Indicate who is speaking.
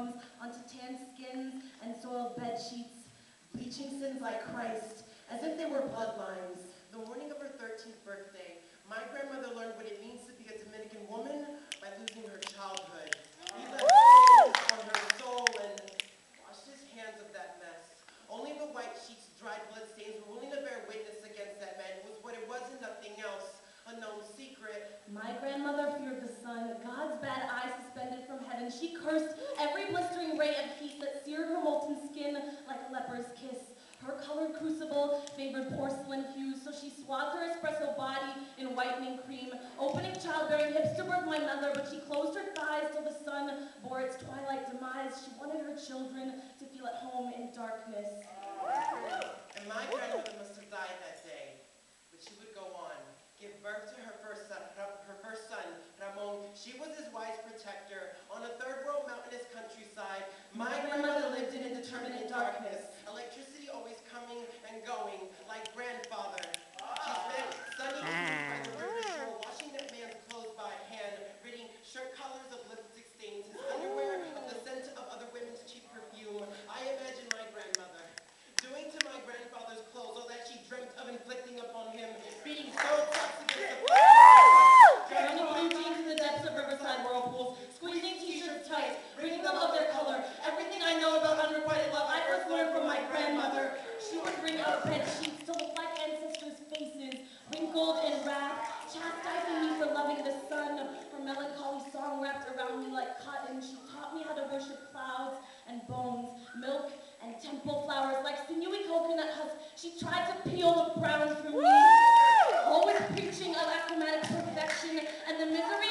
Speaker 1: gums onto tan skins and soiled bed sheets, bleaching sins like Christ, as if they were bloodlines.
Speaker 2: The morning of her 13th birthday, my grandmother learned what it means to be a Dominican woman by losing her childhood. He left stains on her soul and washed his hands of that mess. Only the white sheets, dried blood stains were willing to bear witness against that man. It was what it was and nothing else, a known secret.
Speaker 1: My grandmother feared the sun, God's bad eye suspended from heaven. She cursed every blistering ray of heat that seared her molten skin like a leper's kiss. Her colored crucible favored porcelain hues, so she swathed her espresso body in whitening cream, opening childbearing hips to birth my mother, but she closed her thighs till the sun bore its twilight demise. She wanted her children to feel at home in darkness.
Speaker 2: And my grandmother must have died that day, but she would go on, give birth to her first son, Ramon. She was his wise protector on a third world mountainous countryside. My grandmother lived in indeterminate darkness, electricity always coming and going, like grandfather. She spent sunny evenings by the river shore, washing that man's clothes by hand, ridding shirt collars of lipstick stains, his underwear of the scent of other women's cheap perfume. I imagine my grandmother doing to my grandfather's clothes all that she dreamt of inflicting upon him, beating so tough against the floor,
Speaker 1: Drowning blue jeans in the depths of riverside whirlpools, squeezing t-shirts tight, ridding them of their color. Everything I know about unrequited love I first learned from my grandmother. She would bring out bed sheets to look like ancestors' faces, wrinkled in wrath, chastising me for loving the sun. Her melancholy song wrapped around me like cotton. She taught me how to worship clouds and bones, milk and temple flowers like sinewy coconut husks. She tried to peel the browns from me, always preaching of achromatic perfection and the misery